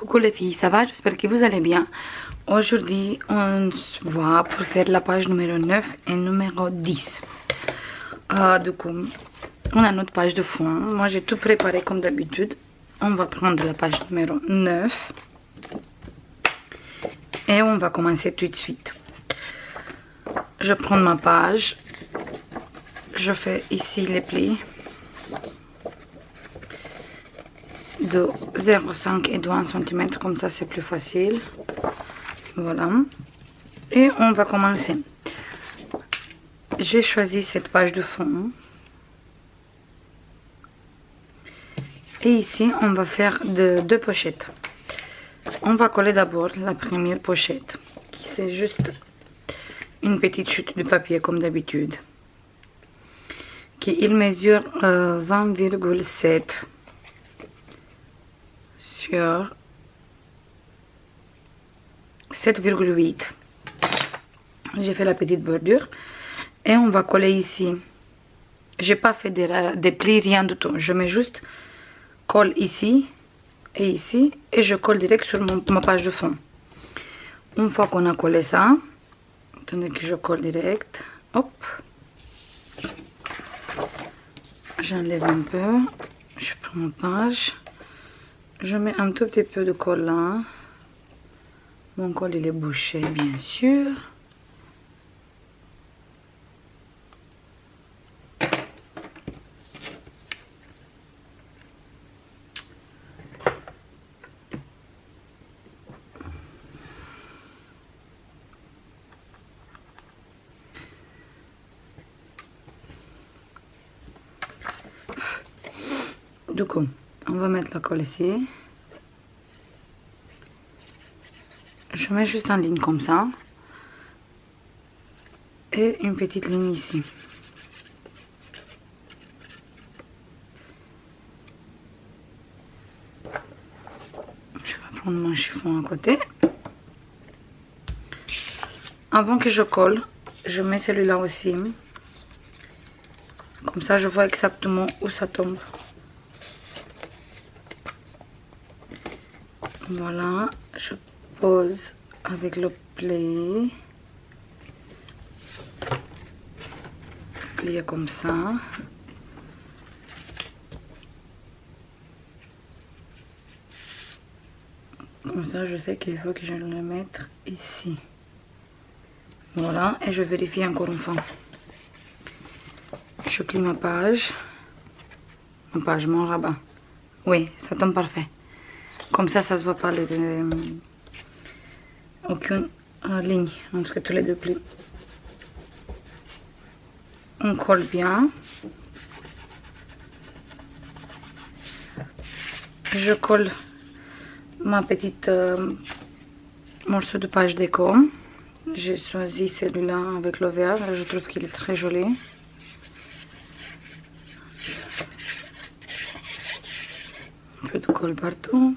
Coucou les filles, ça va? J'espère que vous allez bien. Aujourd'hui, on se voit pour faire la page numéro 9 et numéro 10. Du coup, on a notre page de fond. Moi, j'ai tout préparé comme d'habitude. On va prendre la page numéro 9 et on va commencer tout de suite. Je prends ma page. Je fais ici les plis de 0,5 et de 1 cm, comme ça c'est plus facile. Voilà, et on va commencer. J'ai choisi cette page de fond et ici on va faire deux pochettes. On va coller d'abord la première pochette qui c'est juste une petite chute de papier comme d'habitude, qui il mesure 20,7 sur 7,8. J'ai fait la petite bordure et on va coller ici. J'ai pas fait des plis, rien du tout. Je mets juste colle ici et je colle direct sur ma page de fond. Une fois qu'on a collé ça, attendez que je colle direct. Hop, j'enlève un peu, je prends ma page, je mets un tout petit peu de colle là. Mon col il est bouché bien sûr. Du coup, on va mettre la colle ici. Je mets juste en ligne comme ça. Et une petite ligne ici. Je vais prendre mon chiffon à côté. Avant que je colle, je mets celui-là aussi. Comme ça, je vois exactement où ça tombe. Voilà, je pose avec le pli. Plier comme ça. Comme ça, je sais qu'il faut que je le mette ici. Voilà, et je vérifie encore une fois. Je plie ma page. Mon rabat. Oui, ça tombe parfait. Comme ça se voit pas aucune ligne entre tous les deux plis. On colle bien. Je colle ma petite morceau de page déco. J'ai choisi celui-là avec le vert. Je trouve qu'il est très joli. Un peu de colle partout.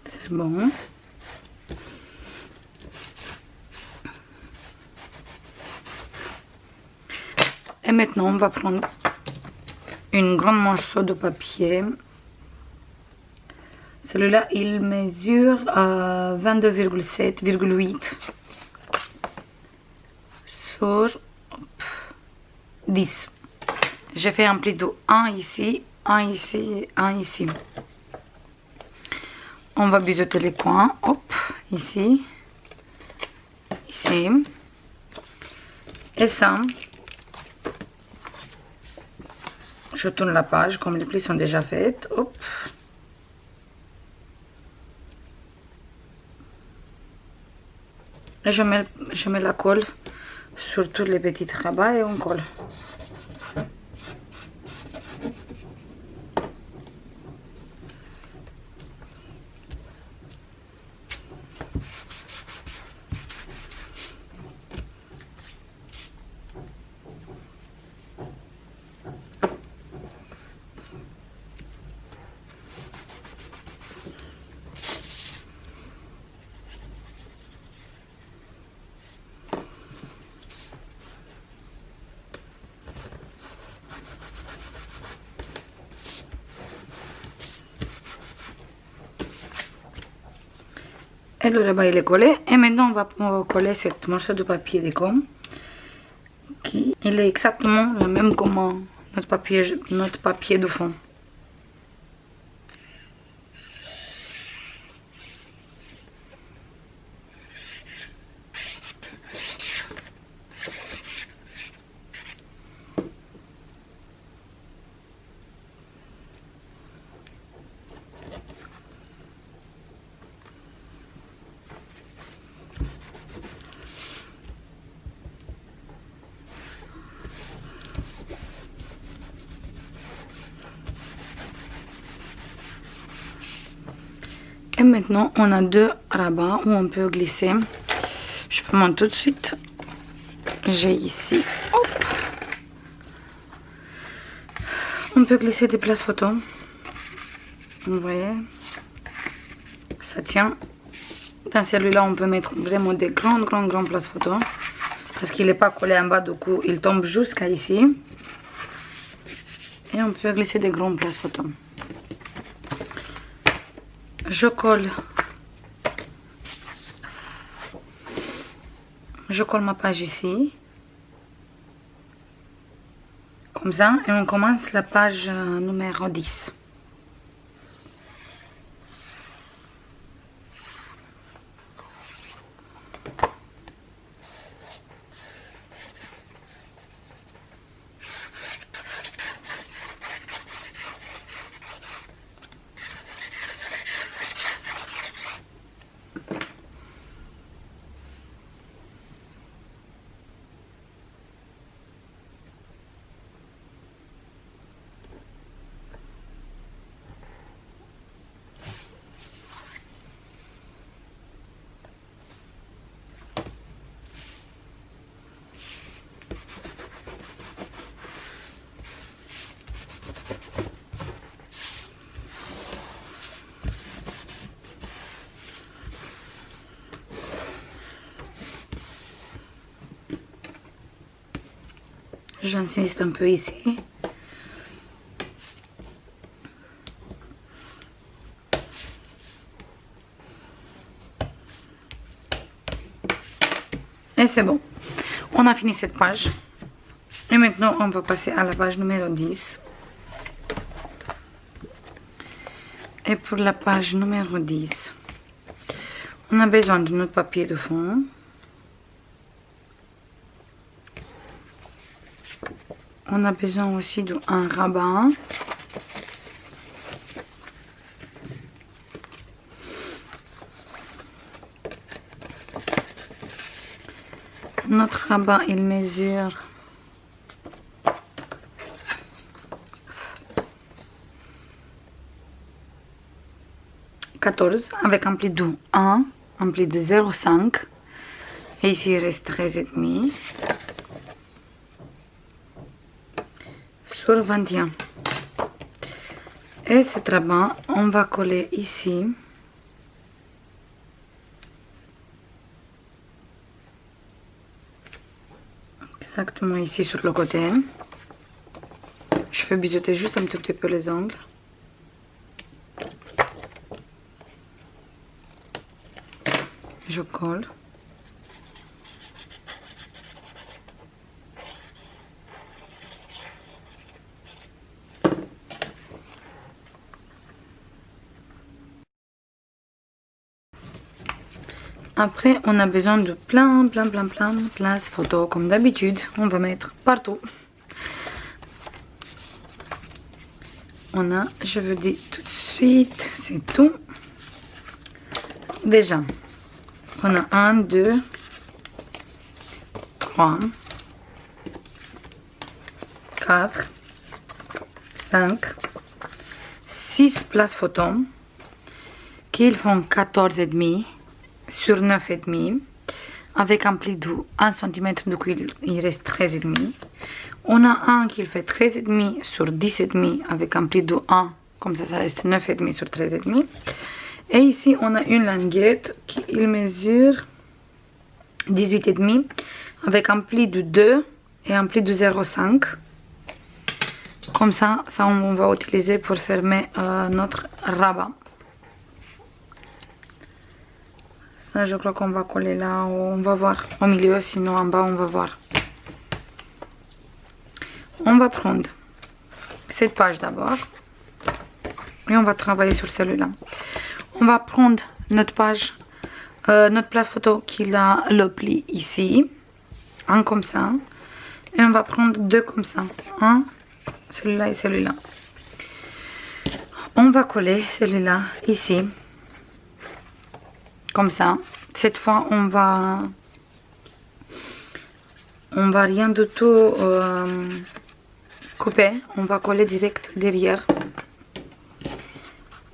C'est bon. Et maintenant, on va prendre une grande morceau de papier. Celui-là, il mesure 22,7,8 sur 10. J'ai fait un pli de 1 ici, 1 ici, 1 ici. On va biseauter les coins. Hop, ici, ici. Et ça, je tourne la page comme les plis sont déjà faits. Hop. Et je mets la colle sur tous les petits rabats et on colle. Et le rabat il est collé. Et maintenant on va coller cette morceau de papier de gomme. Qui il est exactement le même comme notre papier de fond. Et maintenant, on a deux rabats où on peut glisser. Je vous montre tout de suite. J'ai ici, hop. On peut glisser des places photo. Vous voyez, ça tient. Dans celui-là, on peut mettre vraiment des grandes places photo. Parce qu'il n'est pas collé en bas, du coup, il tombe jusqu'à ici. Et on peut glisser des grandes places photo. Je colle ma page ici, comme ça, et on commence la page numéro 10. J'insiste un peu ici. Et c'est bon. On a fini cette page. Et maintenant, on va passer à la page numéro 10. Et pour la page numéro 10, on a besoin de notre papier de fond. On a besoin aussi d'un rabat. Notre rabat, il mesure 14 avec un pli de 1, un pli de 0,5. Et ici, il reste 13,5. Sur 21. Et ce rabat, on va coller ici. Exactement ici sur le côté. Je fais biseauter juste un tout petit peu les ongles. Je colle. Après, on a besoin de plein de places photos. Comme d'habitude, on va mettre partout. On a, je vous dis tout de suite, c'est tout. Déjà, on a 1, 2, 3, 4, 5, 6 places photos qui font 14,5 sur 9,5 avec un pli de 1 cm, du coup il reste 13,5. On a un qui fait 13,5 sur 10,5 avec un pli de 1, comme ça reste 9,5 sur 13,5. Et ici on a une languette qui il mesure 18,5 avec un pli de 2 et un pli de 0,5. Comme ça on va utiliser pour fermer notre rabat. Ça, je crois qu'on va coller là, on va voir au milieu, sinon en bas, on va voir. On va prendre cette page d'abord et on va travailler sur celui-là. On va prendre notre page, notre place photo qui a le pli ici, un comme ça, et on va prendre deux comme ça, un, celui-là et celui-là. On va coller celui-là ici, comme ça. Cette fois, on va rien du tout couper, on va coller direct derrière.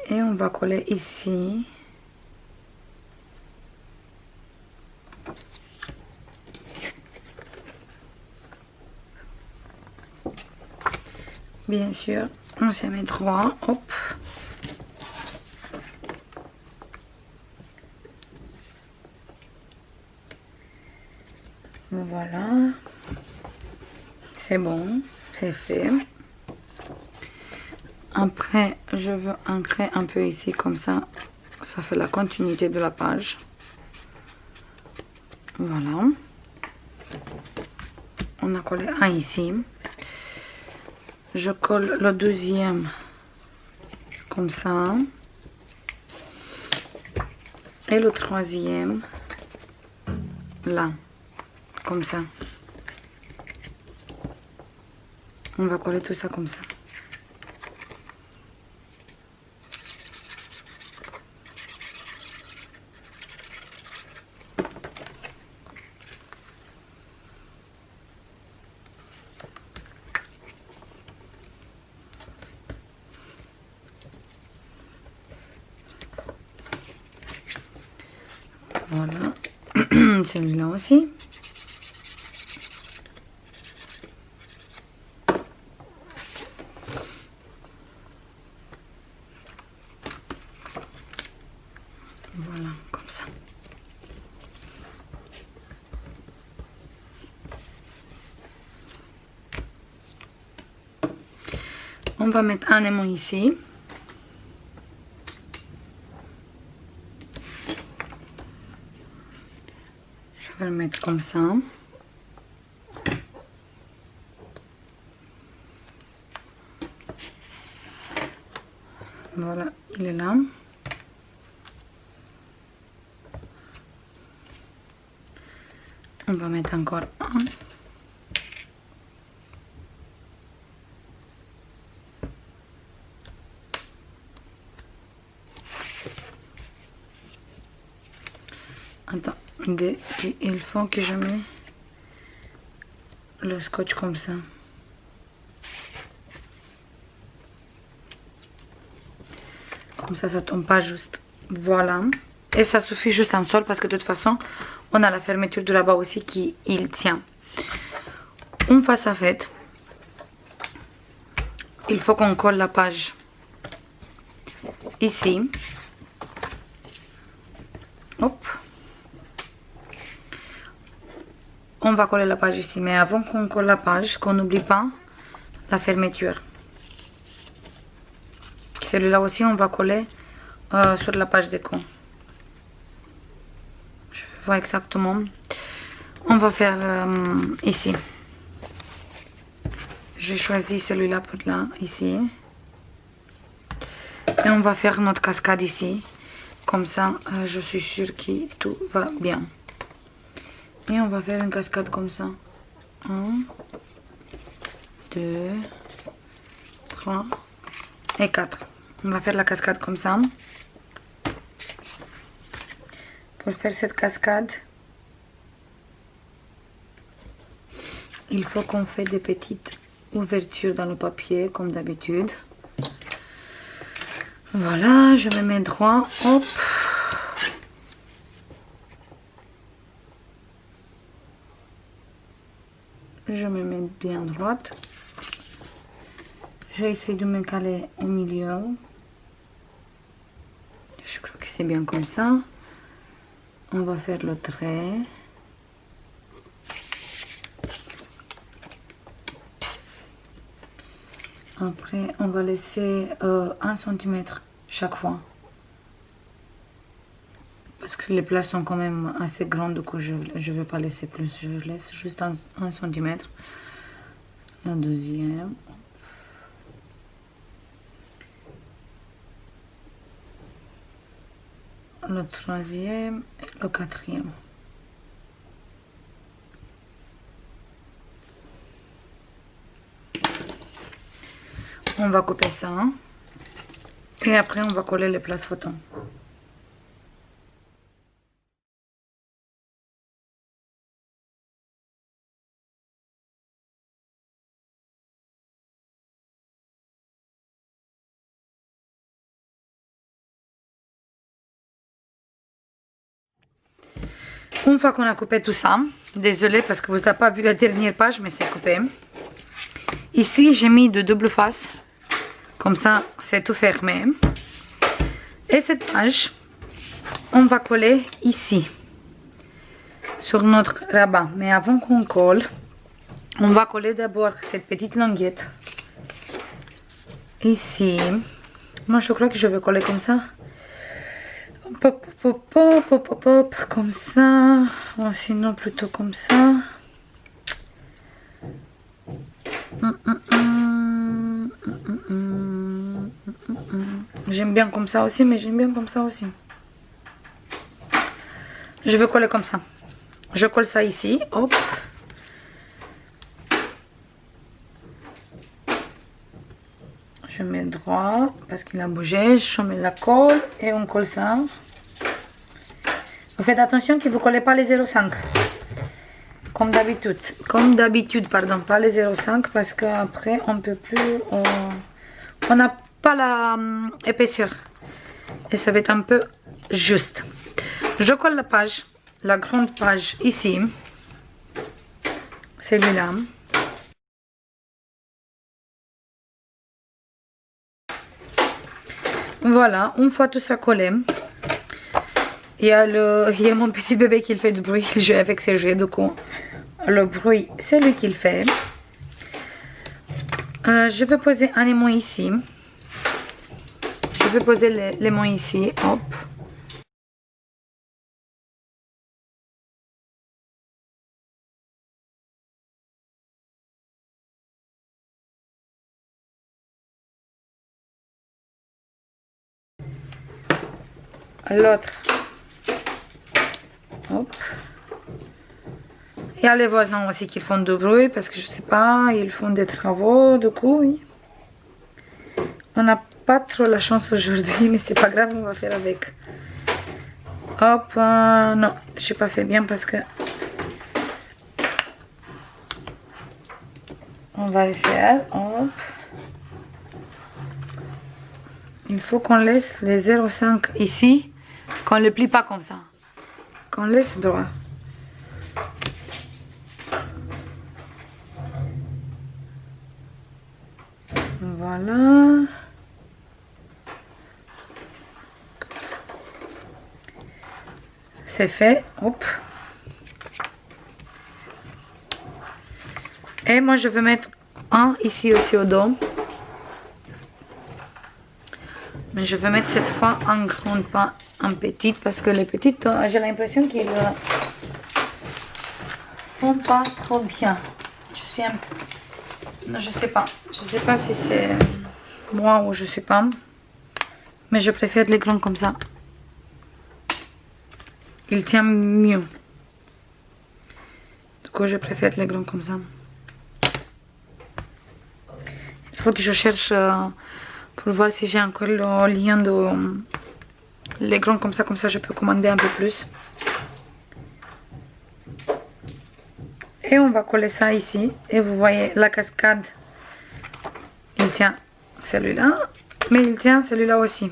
Et on va coller ici. Bien sûr, on se met droit, hop. Voilà. C'est bon, c'est fait. Après, je veux ancrer un peu ici, comme ça, ça fait la continuité de la page. Voilà. On a collé un ici. Je colle le deuxième comme ça. Et le troisième là, comme ça. On va coller tout ça comme ça. Voilà, celui-là aussi. Voilà, comme ça. On va mettre un aimant ici. Je vais le mettre comme ça. Voilà, il est là. On va mettre encore un. Attends, il faut que je mette le scotch comme ça. Comme ça tombe pas juste. Voilà. Et ça suffit juste un seul parce que de toute façon, on a la fermeture de là-bas aussi qui il tient. Une fois ça fait, il faut qu'on colle la page ici. Hop. On va coller la page ici, mais avant qu'on colle la page, qu'on n'oublie pas la fermeture. Celui-là aussi, on va coller sur la page déco. Je vais voir exactement. On va faire ici. J'ai choisi celui-là pour là, ici. Et on va faire notre cascade ici. Comme ça, je suis sûre que tout va bien. Et on va faire une cascade comme ça. 1, 2, 3 et 4. On va faire la cascade comme ça. Pour faire cette cascade, il faut qu'on fait des petites ouvertures dans le papier, comme d'habitude. Voilà, je me mets droit. Hop. Je me mets bien droite. J'essaie de me caler au milieu. Je crois que c'est bien comme ça. On va faire le trait. Après, on va laisser 1 cm chaque fois. Parce que les places sont quand même assez grandes, du coup je ne vais pas laisser plus, je laisse juste 1 centimètre. La deuxième. Le troisième et le quatrième. On va couper ça. Et après on va coller les places photos. Une fois qu'on a coupé tout ça, désolé parce que vous n'avez pas vu la dernière page, mais c'est coupé. Ici, j'ai mis de double face. Comme ça, c'est tout fermé. Et cette page, on va coller ici, sur notre rabat. Mais avant qu'on colle, on va coller d'abord cette petite languette. Ici. Moi, je crois que je vais coller comme ça. Pop, pop, pop, pop, pop, pop, comme ça. Ou sinon, plutôt comme ça. J'aime bien comme ça aussi, mais j'aime bien comme ça aussi. Je veux coller comme ça. Je colle ça ici. Hop. Je mets droit parce qu'il a bougé. Je mets la colle et on colle ça. Vous faites attention que vous ne collez pas les 0,5. Comme d'habitude. Comme d'habitude, pardon. Pas les 0,5 parce qu'après on ne peut plus. On n'a pas la épaisseur. Et ça va être un peu juste. Je colle la page. La grande page ici. Celui-là. Voilà, une fois tout ça collé, il y a mon petit bébé qui fait du bruit, il joue avec ses jouets, du coup, le bruit, c'est lui qui le fait. Je vais poser un aimant ici. Je vais poser l'aimant ici, hop. L'autre, hop. Il y a les voisins aussi qui font du bruit parce que je sais pas, ils font des travaux, du coup, oui. On n'a pas trop la chance aujourd'hui, mais c'est pas grave, on va faire avec. Hop, non, j'ai pas fait bien parce que on va le faire, hop. Il faut qu'on laisse les 0,5 ici, qu'on ne le plie pas comme ça, qu'on laisse droit. Voilà. C'est fait, hop. Et moi je vais mettre un ici aussi au dos. Mais je vais mettre cette fois en grande, pas en petite, parce que les petites, j'ai l'impression qu'ils font pas trop bien. Je sais pas si c'est moi ou je sais pas, mais je préfère les grands comme ça. Ils tiennent mieux. Du coup, je préfère les grands comme ça. Il faut que je cherche pour voir si j'ai encore le lien de les grands comme ça je peux commander un peu plus. Et on va coller ça ici. Et vous voyez la cascade, il tient celui-là, mais il tient celui-là aussi.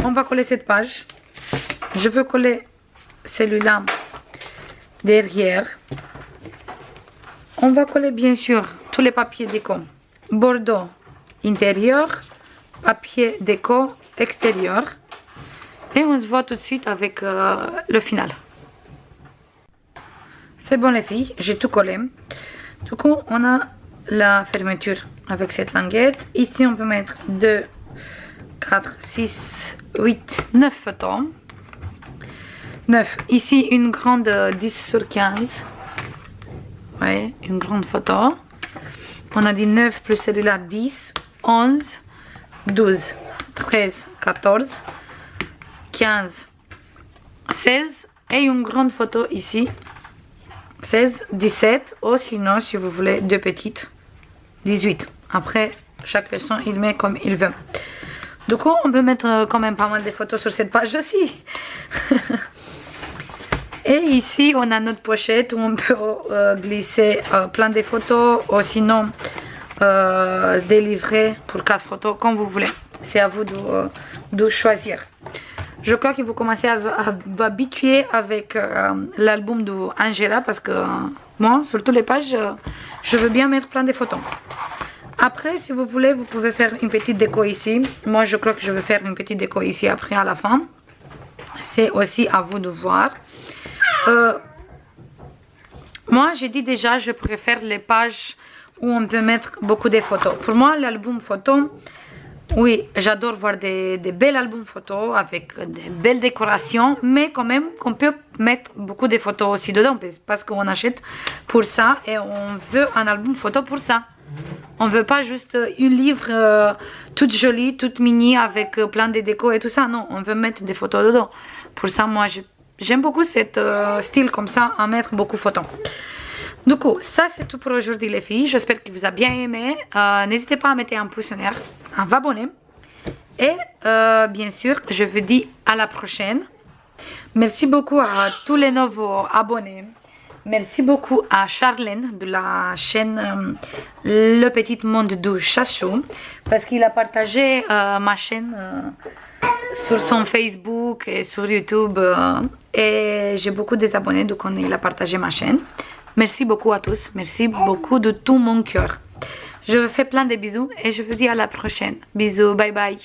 On va coller cette page. Je veux coller celui-là derrière. On va coller bien sûr tous les papiers déco. Bordeaux intérieur, papier déco extérieur. Et on se voit tout de suite avec le final. C'est bon les filles, j'ai tout collé. Du coup, on a la fermeture avec cette languette. Ici, on peut mettre 2, 4, 6, 8, 9 photos. 9. Ici, une grande 10/15. Ouais, une grande photo. On a dit 9 plus celui-là, 10, 11, 12, 13, 14, 15, 16. Et une grande photo ici. 16, 17. Ou sinon, si vous voulez, deux petites. 18. Après, chaque personne, il met comme il veut. Du coup, on peut mettre quand même pas mal de photos sur cette page aussi. Et ici, on a notre pochette où on peut glisser plein de photos ou sinon des livrets pour 4 photos, comme vous voulez. C'est à vous de choisir. Je crois que vous commencez à vous habituer avec l'album d'Angela parce que moi, sur toutes les pages, je veux bien mettre plein de photos. Après, si vous voulez, vous pouvez faire une petite déco ici. Moi, je crois que je vais faire une petite déco ici après à la fin. C'est aussi à vous de voir. Moi, j'ai dit déjà, je préfère les pages où on peut mettre beaucoup de photos. Pour moi, l'album photo, oui, j'adore voir des belles albums photos avec des belles décorations, mais quand même qu'on peut mettre beaucoup de photos aussi dedans parce qu'on achète pour ça et on veut un album photo pour ça. On veut pas juste un livre toute jolie, toute mini avec plein de décos et tout ça. Non, on veut mettre des photos dedans. Pour ça, moi, j'aime beaucoup cet style comme ça, à mettre beaucoup de photos. Du coup, ça c'est tout pour aujourd'hui les filles. J'espère que vous avez bien aimé. N'hésitez pas à mettre un pouce en l'air, à vous abonner. Et bien sûr, je vous dis à la prochaine. Merci beaucoup à tous les nouveaux abonnés. Merci beaucoup à Charlène de la chaîne Le Petit Monde du Chachou parce qu'il a partagé ma chaîne sur son Facebook et sur YouTube et j'ai beaucoup d'abonnés donc il a partagé ma chaîne. Merci beaucoup à tous, merci beaucoup de tout mon cœur. Je vous fais plein de bisous et je vous dis à la prochaine. Bisous, bye bye.